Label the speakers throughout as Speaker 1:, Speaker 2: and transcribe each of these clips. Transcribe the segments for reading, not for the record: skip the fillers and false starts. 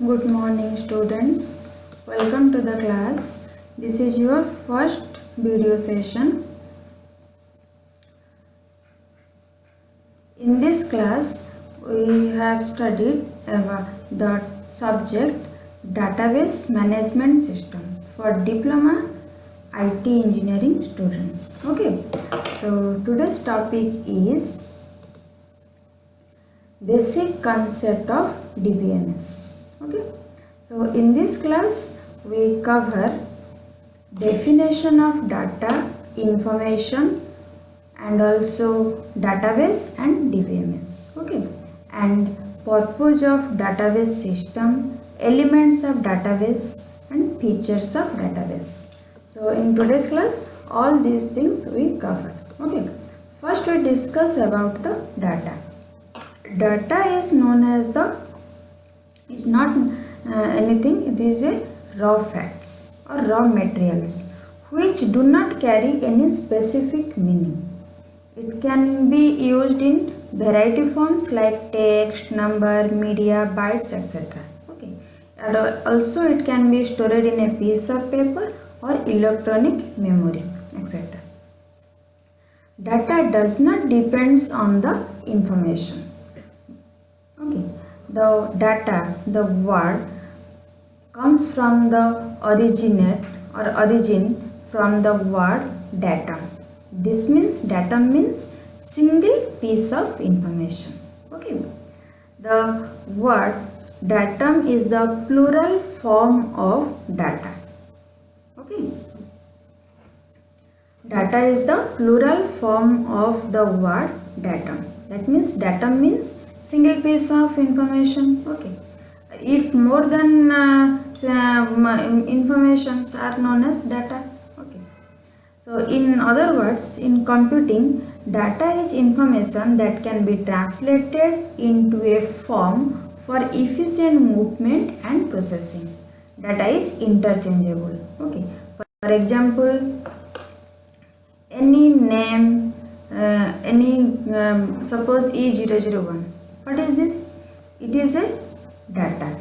Speaker 1: Good morning students. Welcome to the class. This is your first video session. In this class we have studied about the subject database management system for diploma IT engineering students. Okay. So today's topic is basic concept of DBMS. Okay, so in this class we cover definition of data, information, and also database and DBMS. Okay, and purpose of database system, elements of database, and features of database. So in today's class all these things we cover. Okay, first we discuss about the data. Data is known as is not anything, it is a raw facts or raw materials which do not carry any specific meaning. It can be used in variety forms like text, number, media, bytes, etc. Okay, and also it can be stored in a piece of paper or electronic memory, etc. Data does not depends on the information. Okay, the data, the word comes from the origin from the word datum. This means datum means single piece of information. Okay, the word datum is the plural form of data. Okay, data is the plural form of the word datum. That means datum means single piece of information. Okay, if more than informations are known as data. Okay, so in other words, in computing, data is information that can be translated into a form for efficient movement and processing. Data is interchangeable. Okay, for example, any name, suppose E001. What is this? It is a data.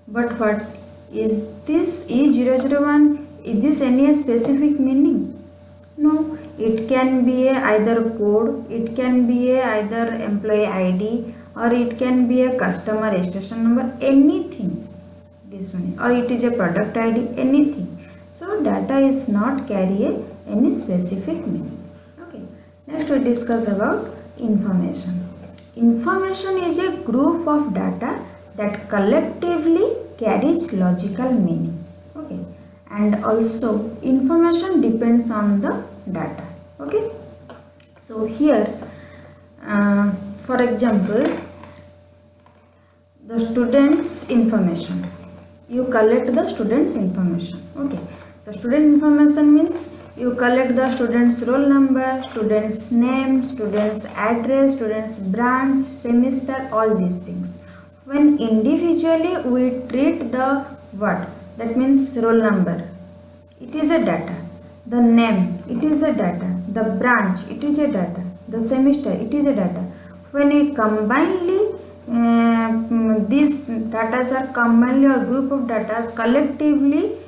Speaker 1: But what is this E001? Is this any specific meaning? No. It can be either code, it can be either employee ID, or it can be a customer registration number, anything. This one, or it is a product ID, anything. So data is not carry any specific meaning. Okay. Next we discuss about information. Information is a group of data that collectively carries logical meaning. Okay, and also information depends on the data. Okay, so here for example, the student's information, you collect the student's information. Okay, the student information means you collect the student's roll number, student's name, student's address, student's branch, semester, all these things. When individually we treat the what? That means roll number, it is a data. The name, it is a data. The branch, it is a data. The semester, it is a data. When we combinely these data are combinedly or group of data collectively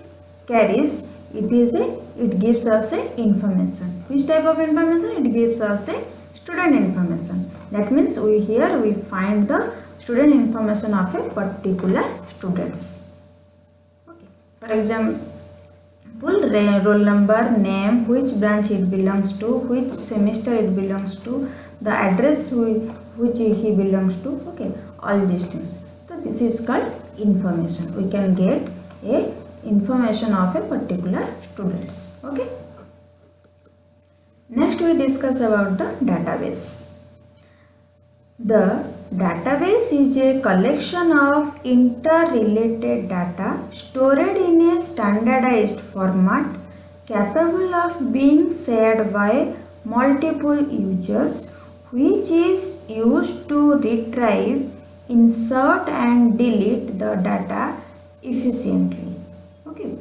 Speaker 1: carries, it gives us a information. Which type of information? It gives us a student information. That means here we find the student information of a particular students. Okay. For example, roll number, name, which branch it belongs to, which semester it belongs to, the address which he belongs to. Okay, all these things. So this is called information. We can get a information of a particular students. Okay, next we discuss about the database. The database is a collection of interrelated data stored in a standardized format capable of being shared by multiple users, which is used to retrieve, insert and delete the data efficiently. Okay,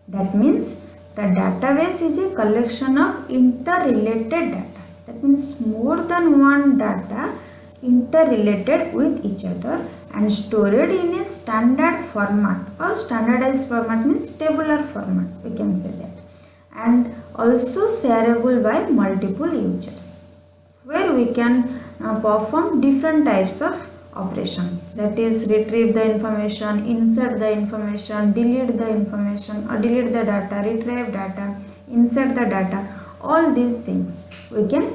Speaker 1: that means the database is a collection of interrelated data. That means more than one data interrelated with each other and stored in a standard format, or standardized format means tabular format, we can say that, and also shareable by multiple users, where we can perform different types of operations, that is retrieve the information, insert the information, delete the information or delete the data, retrieve data, insert the data, all these things we can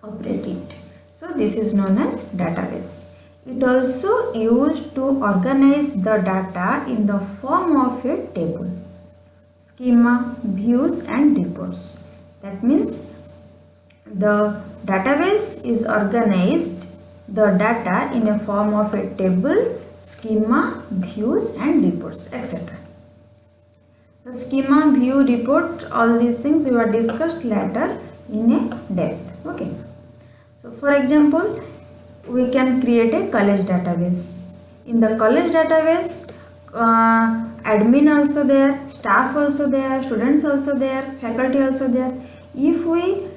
Speaker 1: operate it. So this is known as database. It also used to organize the data in the form of a table, schema, views and reports. That means the database is organized the data in a form of a table, schema, views and reports, etc. The schema, view, report, all these things we were discussed later in a depth. Okay. So for example, we can create a college database. In the college database, admin also there, staff also there, students also there, faculty also there. If we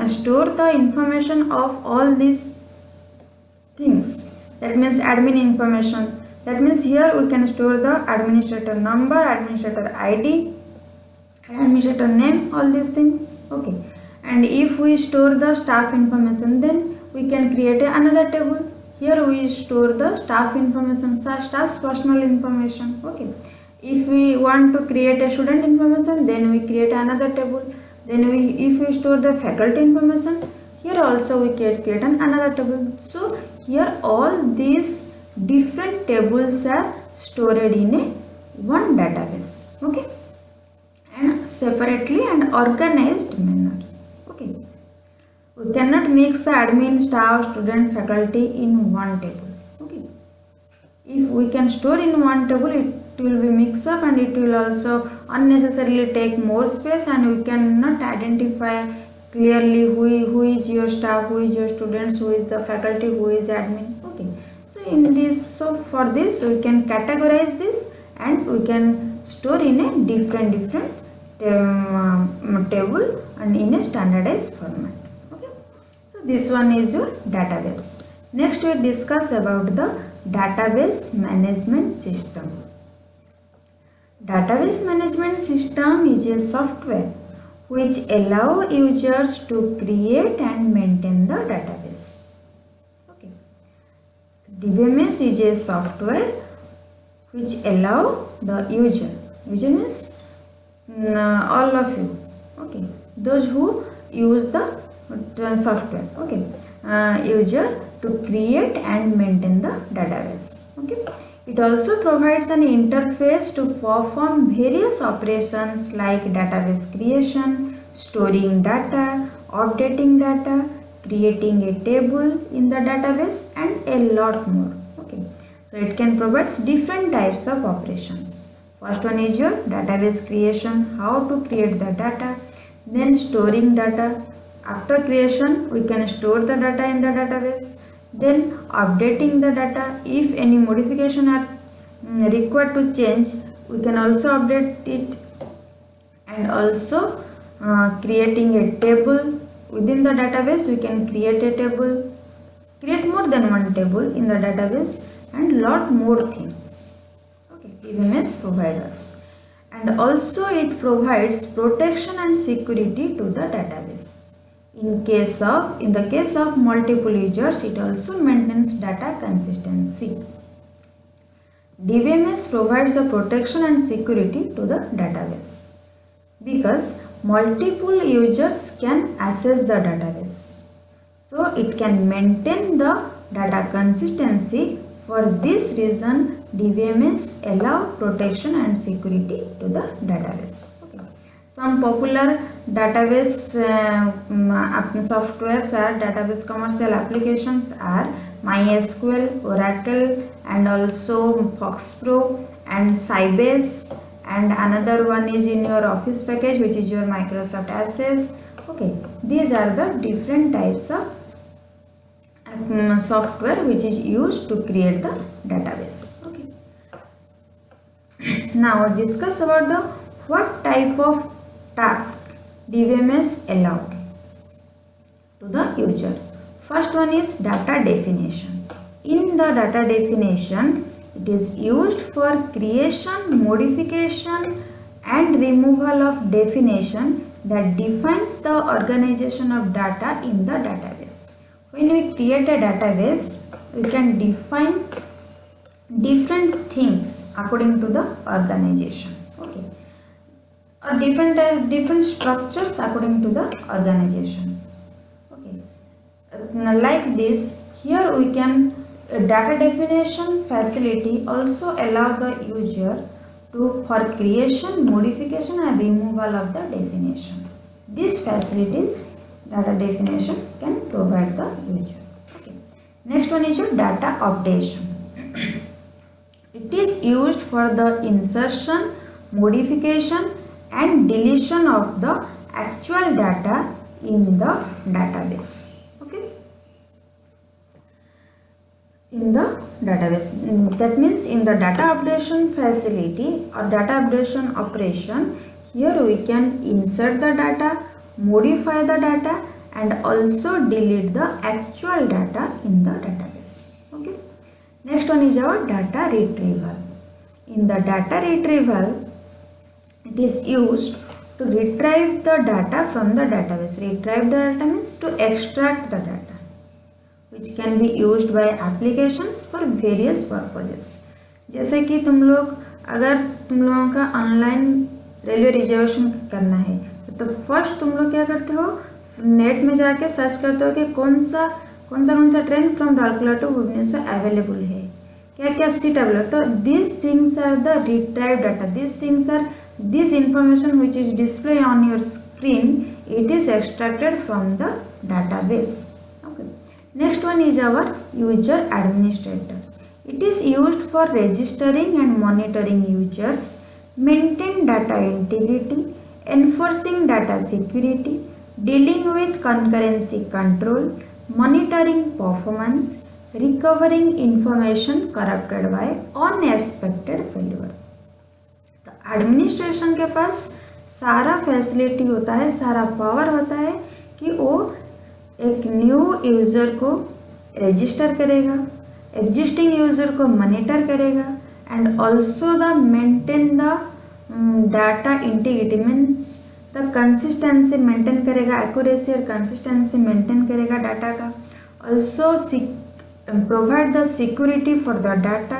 Speaker 1: store the information of all these things, that means admin information, that means here we can store the administrator number, administrator ID, administrator name, all these things. Okay. And if we store the staff information, then we can create another table. Here we store the staff information, staff's personal information. Okay. If we want to create a student information, then we create another table. Then if we store the faculty information, here also we can create another table. So here all these different tables are stored in a one database. Okay. And separately and organized manner. Okay. We cannot mix the admin, staff, student, faculty in one table. Okay. If we can store in one table, it will be mixed up and it will also unnecessarily take more space, and we cannot identify clearly who is your staff, who is your students, who is the faculty, who is admin. Okay. So in this, so for this we can categorize this and we can store in a different table and in a standardized format. Okay. So this one is your database. Next we discuss about the database management system. Database management system is a software which allow users to create and maintain the database. Okay. DBMS is a software which allow the user means all of you, okay, those who use the software, okay, user to create and maintain the database. Okay. It also provides an interface to perform various operations like database creation, storing data, updating data, creating a table in the database and a lot more. Okay. So it can provide different types of operations. First one is your database creation, how to create the data, then storing data. After creation, we can store the data in the database, then updating the data. If any modification are required to change, we can also update it, and also creating a table within the database. We can create a table, create more than one table in the database, and lot more things. Okay, DBMS provides us, and also it provides protection and security to the database. In the case of multiple users, it also maintains data consistency. DBMS provides the protection and security to the database because multiple users can access the database. So it can maintain the data consistency. For this reason, DBMS allow protection and security to the database. Okay. Some popular database softwares are database commercial applications are MySQL, Oracle, and also FoxPro and Sybase, and another one is in your Office package, which is your Microsoft Access. Okay, these are the different types of software which is used to create the database. Okay. Now discuss about the what type of task DBMS allow to the user. First one is data definition. In the data definition, it is used for creation, modification and removal of definition that defines the organization of data in the database. When we create a database, we can define different things according to the organization, okay, or different structures according to the organization, okay. Like this, here we can data definition facility also allow the user to for creation, modification and removal of the definition. These facilities data definition can provide the user, okay. Next one is your data updation. It is used for the insertion, modification and deletion of the actual data in the database, okay. In the database, that means in the data updation facility or data updation operation, here we can insert the data, modify the data and also delete the actual data in the database, okay. Next one is our data retrieval. In the data retrieval, it is used to retrieve the data from the database. Retrieve the data means to extract the data, which can be used by applications for various purposes. जैसे कि तुम लोग अगर तुम लोगों का online railway reservation करना है तो फर्स्ट तुम लोग क्या करते हो, नेट में जाके सर्च करते हो कि कौन सा train from Rourkela to Bhubaneswar available है, क्या क्या सीट अवेलेबल. तो this things are the retrieve data. This things are this information which is display on your screen, it is extracted from the database. Okay. Next one is our user administrator. It is used for registering and monitoring users, maintain data integrity, enforcing data security, dealing with concurrency control, monitoring performance, recovering information corrupted by unexpected failure. तो administration के पास सारा facility होता है, सारा power होता है कि वो एक न्यू यूज़र को रजिस्टर करेगा, एग्जिस्टिंग यूज़र को मॉनिटर करेगा and also the maintain the data integrity means the consistency maintain करेगा, एक्यूरेसी और कंसिस्टेंसी मेंटेन करेगा डाटा का. Also provide the security for the data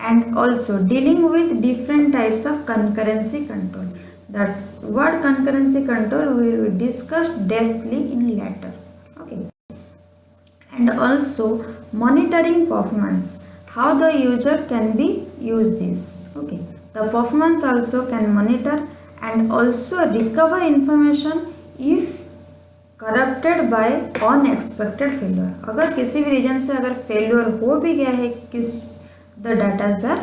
Speaker 1: and also dealing with different types of concurrency control. That word concurrency control will be discussed depthly in later. And also monitoring performance, how the user can be use this, okay. The performance also can monitor and also recover information if corrupted by unexpected failure. अगर किसी भी reason से अगर failure हो भी गया है किस the data are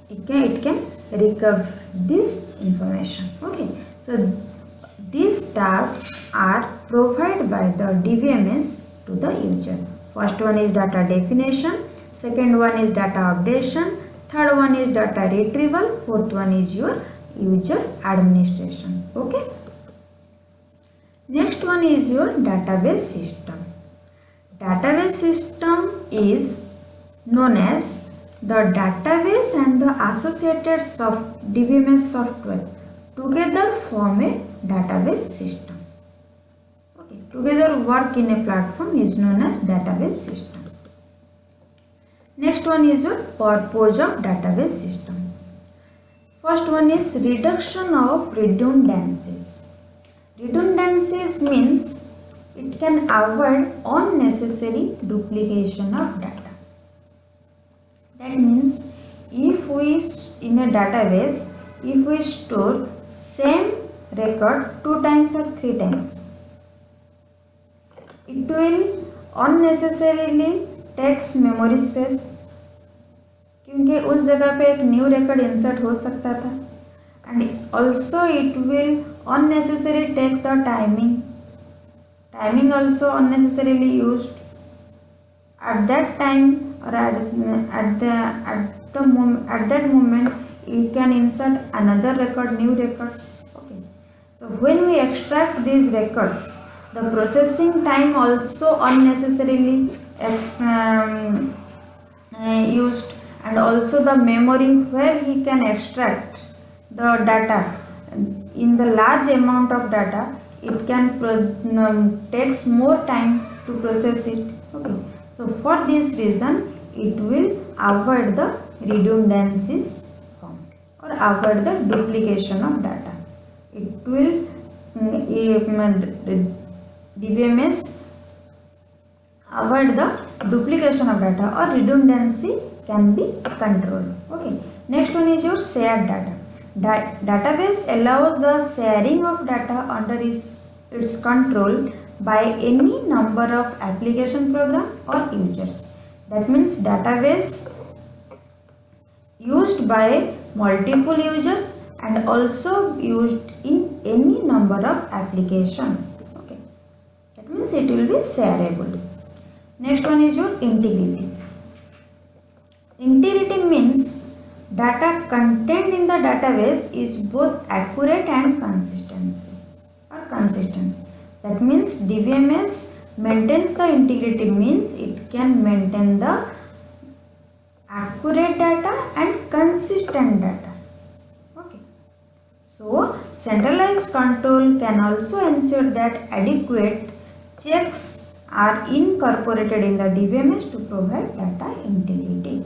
Speaker 1: it can recover this information, okay. So these tasks are provided by the DBMS to the user. First one is data definition, second one is data updation, third one is data retrieval, fourth one is your user administration, okay. Next one is your database system. Database system is known as the database and the associated DBMS software together form a database system. Together work in a platform is known as database system. Next one is your purpose of database system. First one is reduction of redundancies. Redundancies means it can avoid unnecessary duplication of data. That means if we in a database, if we store same record 2 times or 3 times, it will unnecessarily takes memory space, क्योंकि उस जगह पे एक new record insert हो सकता था. And also it will unnecessarily take the timing also unnecessarily used at that time, or at that moment you can insert another record, new records, okay. So when we extract these records The processing time also unnecessarily used, and also the memory where he can extract the data in the large amount of data, it can takes more time to process it. Okay, so for this reason it will avoid the redundancies found or avoid the duplication of data. It will DBMS avoid the duplication of data or redundancy can be controlled. Okay, next one is your shared data. Database allows the sharing of data under its control by any number of application program or users. That means database used by multiple users and also used in any number of application. Okay, that means it will be shareable. Next one is your integrity. Integrity means data contained in the database is both accurate and consistent. That means DBMS maintains the integrity, means it can maintain the accurate data and consistent data. Okay. So centralized control can also ensure that adequate checks are incorporated in the DBMS to provide data integrity.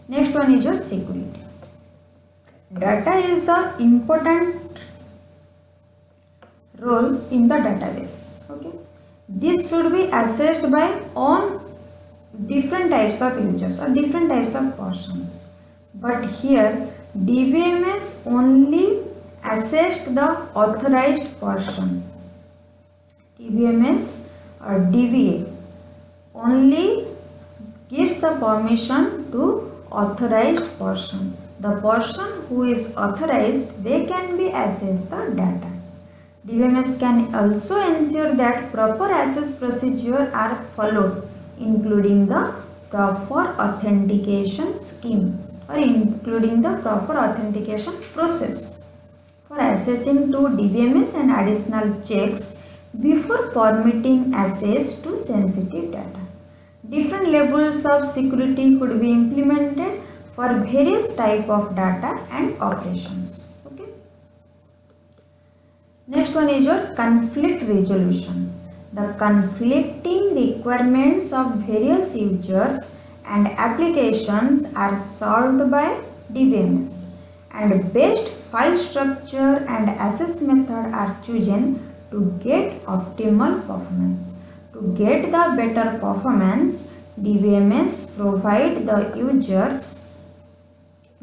Speaker 1: Next one is your security. Data is the important role in the database. Okay, this should be accessed by on different types of users or different types of persons. But here DBMS only assessed the authorized person. DBMS or DBA only gives the permission to authorized person. The person who is authorized, they can be accessed the data. DBMS can also ensure that proper access procedures are followed, including the proper authentication scheme or including the proper authentication process for accessing to DBMS and additional checks before permitting access to sensitive data. Different levels of security could be implemented for various type of data and operations. Okay. Next one is your conflict resolution. The conflicting requirements of various users and applications are solved by DBMS, and best file structure and access method are chosen to get optimal performance. To get the better performance, DBMS provide the users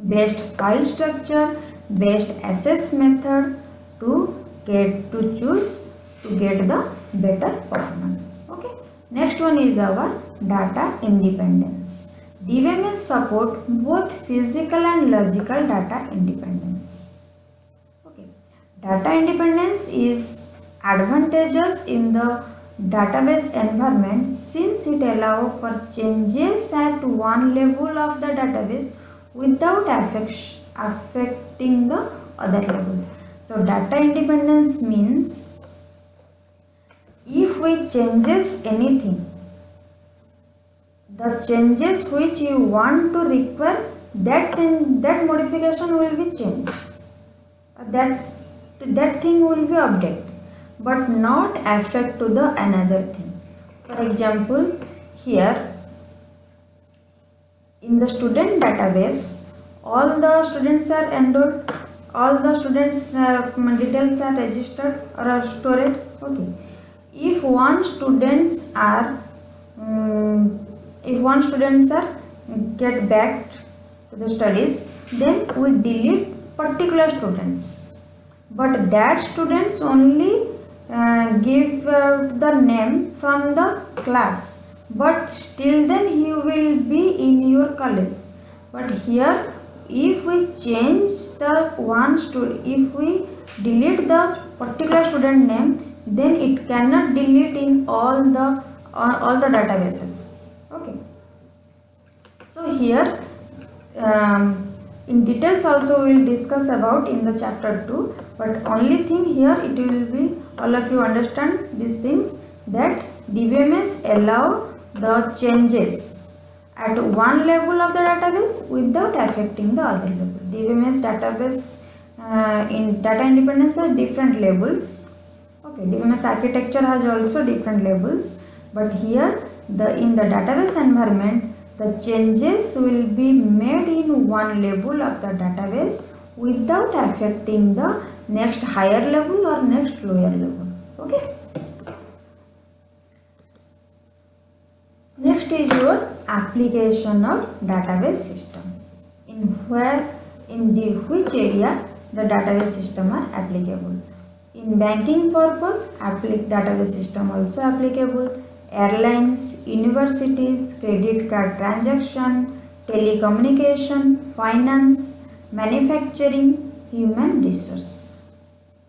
Speaker 1: best file structure, best access method to choose to get the better performance. Okay. Next one is our data independence. DBMS support both physical and logical data independence. Okay. Data independence is advantageous in the database environment since it allows for changes at one level of the database without affecting the other level. So data independence means if we changes anything, the changes which you want to require, that modification will be changed, that thing will be updated, but not affect to the another thing. For example, here in the student database, all the students are enrolled, all the students details are registered or are stored. Okay. If one students are get back to the studies, then we delete particular students, but that students only give the name from the class, but still then he will be in your college. But here if we change the one student, if we delete the particular student name, then it cannot delete in all the databases. Okay. So here in details also we will discuss about in the chapter 2, but only thing here it will be all of you understand these things, that DBMS allow the changes at one level of the database without affecting the other level. DBMS database in data independence are different levels. Okay, DBMS architecture has also different levels, but here in the database environment, the changes will be made in one level of the database without affecting the next higher level or next lower level. Okay. Next is your application of database system. In which area the database system are applicable. In banking purpose, database system also applicable. Airlines, universities, credit card transaction, telecommunication, finance, manufacturing, human resource.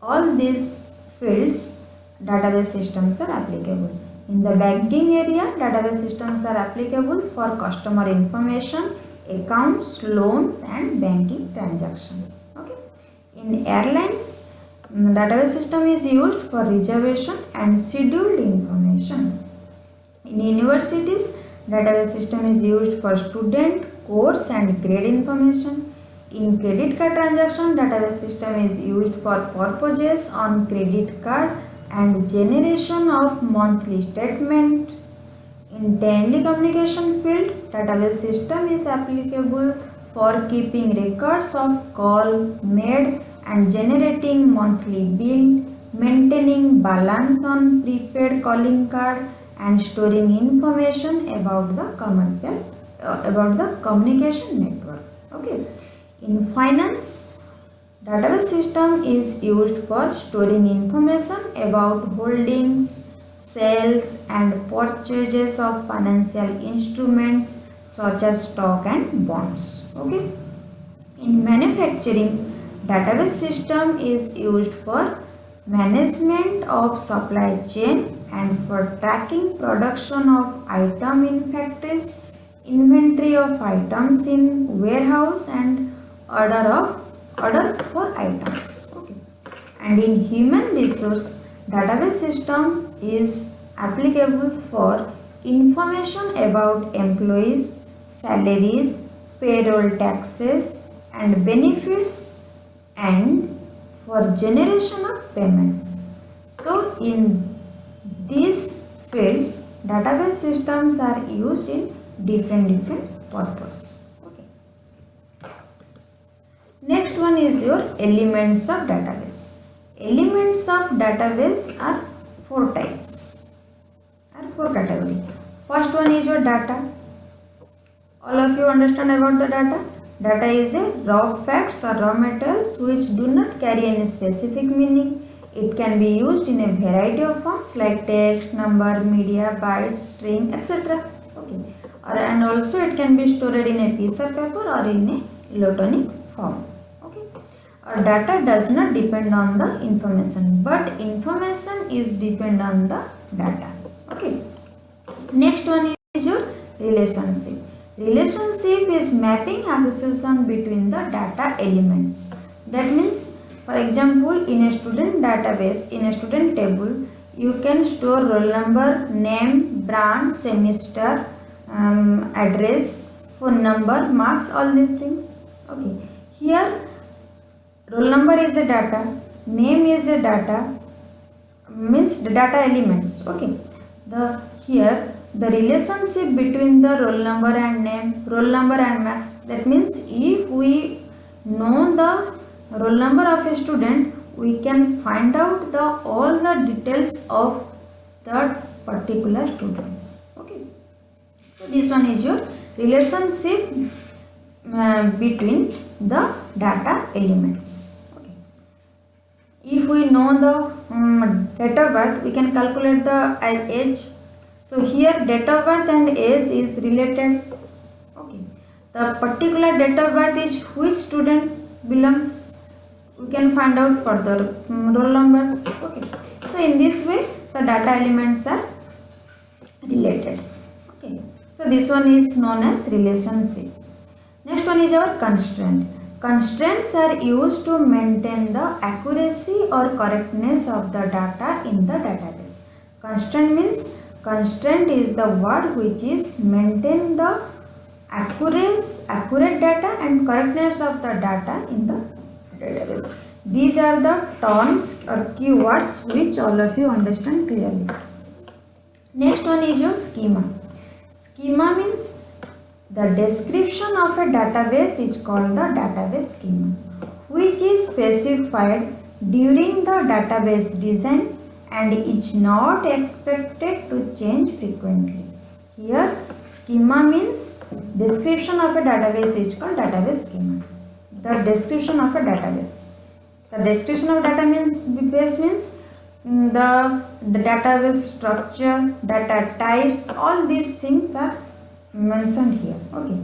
Speaker 1: All these fields database systems are applicable. In the banking area, database systems are applicable for customer information, accounts, loans and banking transactions. Okay. In airlines, database system is used for reservation and scheduled information. In universities, database system is used for student, course and grade information. In credit card transaction, database system is used for purposes on credit card and generation of monthly statement. In telecommunication field, database system is applicable for keeping records of call made and generating monthly bill, maintaining balance on prepaid calling card and storing information about the communication network. Okay. In finance, database system is used for storing information about holdings, sales and purchases of financial instruments such as stock and bonds. Okay. In manufacturing, database system is used for management of supply chain and for tracking production of item in factories, inventory of items in warehouse and order for items. Okay. And in human resource, database system is applicable for information about employees, salaries, payroll taxes and benefits and for generation of payments. So in these fields, database systems are used in different purposes. Okay. Next one is your elements of database. Elements of database are four types, four categories. First one is your data. All of you understand about the data. Data is a raw facts or raw materials which do not carry any specific meaning. It can be used in a variety of forms like text, number, media, bytes, string, etc. Okay. And also it can be stored in a piece of paper or in a electronic form. Okay. Our data does not depend on the information, but information is depend on the data. Okay. Next one is your relationship. Relationship is mapping association between the data elements. That means, for example, in a student database, in a student table, you can store roll number, name, branch, semester, address, phone number, marks, all these things. Okay. Here, roll number is a data, name is a data, means the data elements. Okay. Here the relationship between the roll number and name, roll number and marks. That means if we know the roll number of a student, we can find out all the details of that particular students. Okay. So this one is your relationship between the data elements. Okay. If we know the date of birth, we can calculate the age. So here date of birth and age is related. Okay. The particular date of birth is which student belongs. We can find out further roll numbers. Okay. So in this way the data elements are related. Okay. So this one is known as relationship. Next one is our constraint. Constraints are used to maintain the accuracy or correctness of the data in the database. Constant means constraint is the word which is maintain the accurate data and correctness of the data in the database. These are the terms or keywords which all of you understand clearly. Next one is your schema. Schema means the description of a database is called the database schema, which is specified during the database design and is not expected to change frequently. Here schema means description of a database is called database schema. The description of a database. The description of database means the database structure, data types, all these things are mentioned here. Okay,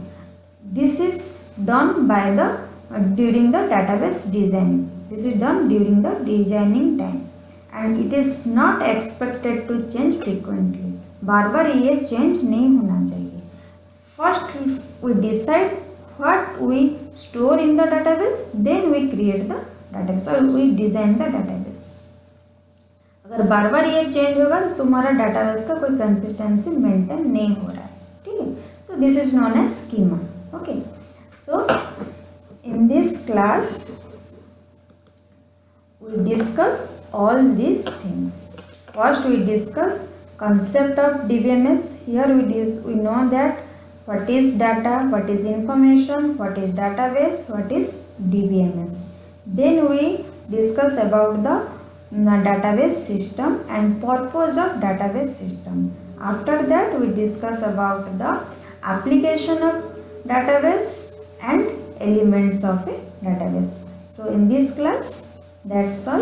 Speaker 1: this is done by the during the database designing. This is done during the designing time and it is not expected to change frequently. बार बार ये change नहीं होना चाहिए. First we decide what we store in the database, then we create the database or we design the database. अगर बार बार ये change होगा तो तुम्हारा database का कोई कंसिस्टेंसी मेंटेन नहीं हो रहा है. ठीक है. So this is known as schema. Okay. So in this class we discuss all these things. First we discuss concept of DBMS. Here we know that what is data, what is information, what is database, what is DBMS. Then we discuss about the database system and purpose of database system. After that we discuss about the application of database and elements of a database. So in this class, that's all.